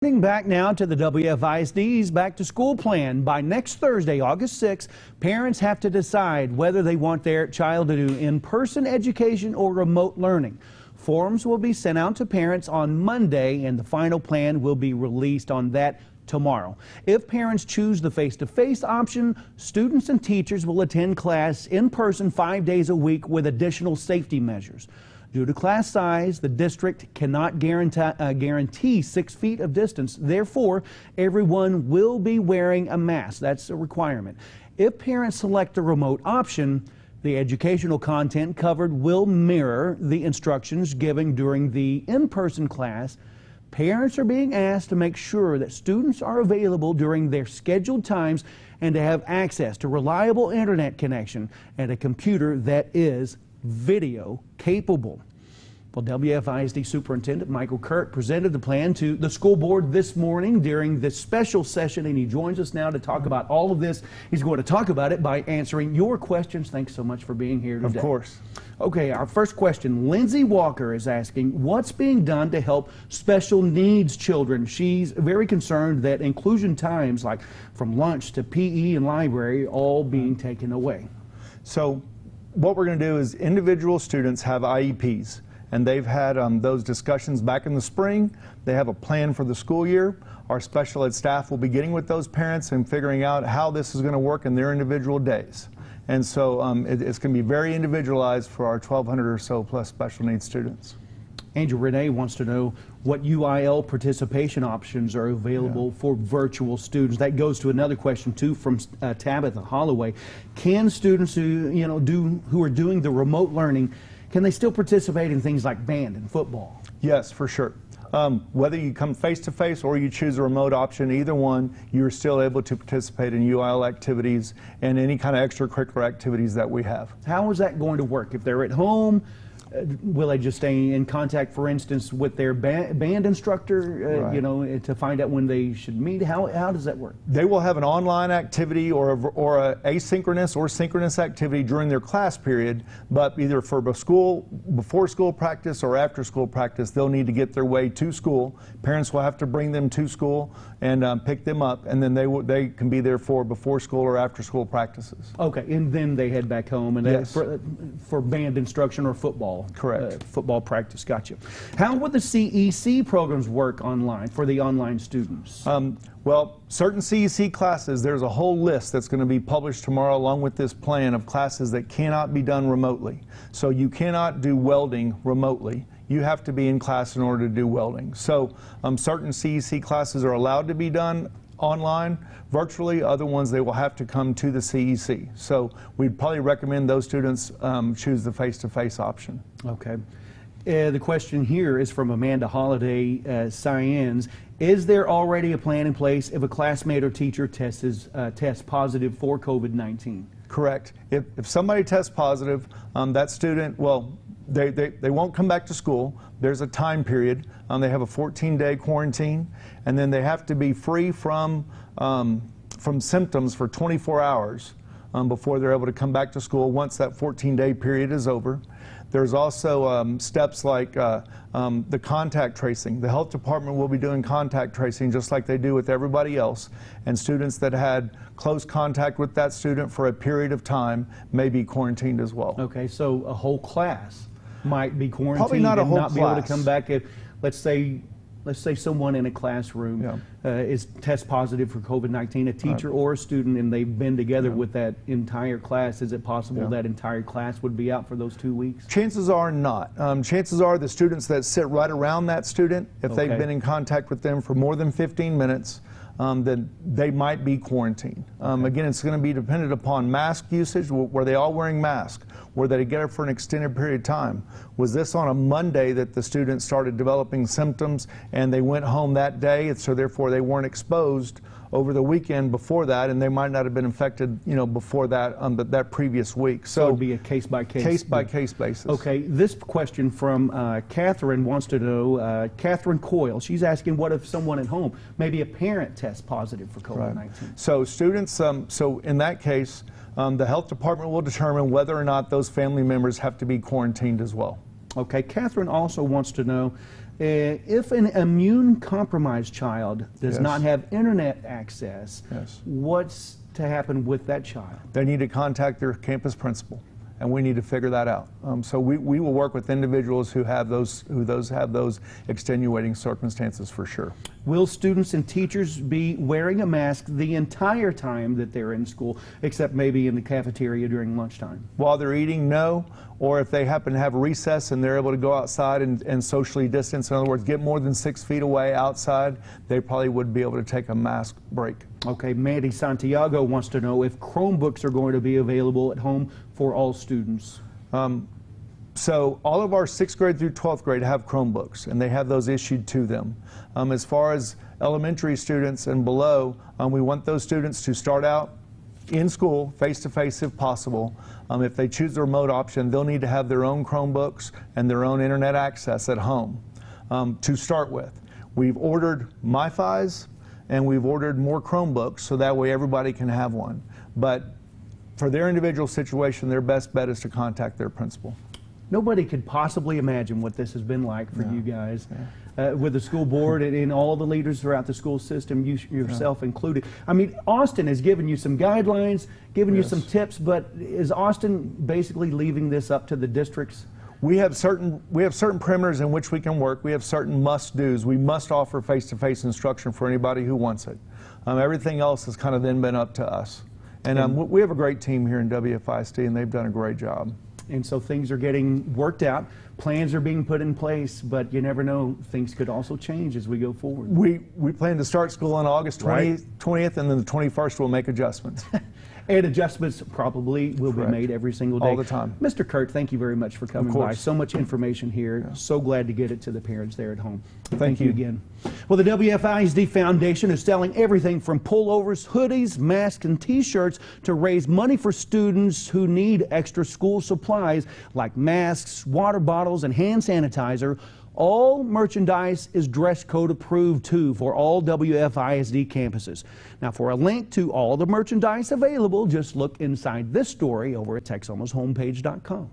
Back now to the WFISD's back to school plan. By next Thursday, August 6th, parents have to decide whether they want their child to do in-person education or remote learning. Forms will be sent out to parents on Monday, and the final plan will be released on that tomorrow. If parents choose the face-to-face option, students and teachers will attend class in person 5 days a week with additional safety measures. Due to class size, the district cannot guarantee 6 feet of distance. Therefore, everyone will be wearing a mask. That's a requirement. If parents select the remote option, the educational content covered will mirror the instructions given during the in-person class. Parents are being asked to make sure that students are available during their scheduled times and to have access to reliable internet connection and a computer that is video capable. Well, WFISD Superintendent Michael Kuhrt presented the plan to the school board this morning during this special session, and he joins us now to talk about all of this. He's going to talk about it by answering your questions. Thanks so much for being here today. Of course. Okay, our first question, Lindsay Walker is asking, what's being done to help special needs children? She's very concerned that inclusion times, like from lunch to PE and library, are all being taken away. So what we're going to do is individual students have IEPs, and they've had those discussions back in the spring. They have a plan for the school year. Our special ed staff will be getting with those parents and figuring out how this is going to work in their individual days. And so it's going to be very individualized for our 1,200 or so plus special needs students. Angel Renee wants to know what UIL participation options are available for virtual students. That goes to another question too from TABATHA, HOLLOWAY. Can students who are doing the remote learning, can they still participate in things like band and football? Yes, for sure. Whether you come face-to-face or you choose a remote option, either one, you're still able to participate in UIL activities and any kind of extracurricular activities that we have. How is that going to work? If they're at home, will they just stay in contact, for instance, with their band instructor, right, to find out when they should meet? How does that work? They will have an online activity or a asynchronous or synchronous activity during their class period, but either for before school practice or after school practice, they'll need to get their way to school. Parents will have to bring them to school and pick them up, and then they can be there for before school or after school practices. Okay, and then they head back home and yes, for band instruction or football. Correct. Football practice, gotcha. How would the CEC programs work online for the online students? Well, certain CEC classes, there's a whole list that's going to be published tomorrow along with this plan of classes that cannot be done remotely. So you cannot do welding remotely. You have to be in class in order to do welding. So certain CEC classes are allowed to be done online, virtually. Other ones, they will have to come to the CEC. So we'd probably recommend those students choose the face-to-face option. Okay. The question here is from Amanda Holiday, Cyans. Is there already a plan in place if a classmate or teacher tests positive for COVID-19? Correct. If somebody tests positive, that student, well, they won't come back to school. There's a time period. They have a 14-day quarantine, and then they have to be free from symptoms for 24 hours before they're able to come back to school once that 14-day period is over. There's also steps like the contact tracing. The health department will be doing contact tracing just like they do with everybody else, and students that had close contact with that student for a period of time may be quarantined as well. Okay, so a whole class might be quarantined. Probably not a whole and not class. be able to come back if, let's say someone in a classroom is test positive for COVID-19, a teacher or a student, and they've been together with that entire class. Is it possible that entire class would be out for those 2 weeks? Chances are not. Chances are the students that sit right around that student, if they've been in contact with them for more than 15 minutes, then they might be quarantined. Again, it's going to be dependent upon mask usage. Were they all wearing masks? Were they together for an extended period of time? Was this on a Monday that the students started developing symptoms and they went home that day, and so therefore they weren't exposed over the weekend before that, and they might not have been infected, before that, that previous week. So it would be a case-by-case basis. Okay, this question from Catherine wants to know, Catherine Coyle, she's asking, what if someone at home, maybe a parent, tests positive for COVID-19? Right. So students, so in that case, the health department will determine whether or not those family members have to be quarantined as well. Okay, Catherine also wants to know, If an immune-compromised child does Yes. not have internet access, Yes. what's to happen with that child? They need to contact their campus principal, and we need to figure that out. So we will work with individuals who have those extenuating circumstances for sure. Will students and teachers be wearing a mask the entire time that they're in school, except maybe in the cafeteria during lunchtime? While they're eating, no. Or if they happen to have recess and they're able to go outside and socially distance, in other words, get more than 6 feet away outside, they probably would be able to take a mask break. Okay, Mandy Santiago wants to know if Chromebooks are going to be available at home for all students. So all of our 6th grade through 12th grade have Chromebooks, and they have those issued to them. As far as elementary students and below, we want those students to start out in school, face-to-face if possible. If they choose the remote option, they'll need to have their own Chromebooks and their own internet access at home to start with. We've ordered MiFis and we've ordered more Chromebooks so that way everybody can have one. But for their individual situation, their best bet is to contact their principal. Nobody could possibly imagine what this has been like for you guys. With the school board and all the leaders throughout the school system, yourself included. I mean, Austin has given you some guidelines, given you some tips, but is Austin basically leaving this up to the districts? We have certain perimeters in which we can work. We have certain must-dos. We must offer face-to-face instruction for anybody who wants it. Everything else has kind of then been up to us. And we have a great team here in WFISD, and they've done a great job. And so things are getting worked out, plans are being put in place, but you never know, things could also change as we go forward. We plan to start school on August 20th, and then the 21st we'll make adjustments. And adjustments probably will be made every single day. All the time. Mr. Kuhrt, thank you very much for coming by. So much information here. So glad to get it to the parents there at home. Thank you again. Well, the WFISD Foundation is selling everything from pullovers, hoodies, masks, and T-shirts to raise money for students who need extra school supplies like masks, water bottles, and hand sanitizer. All merchandise is dress code approved too for all WFISD campuses. Now, for a link to all the merchandise available, just look inside this story over at Texomashomepage.com.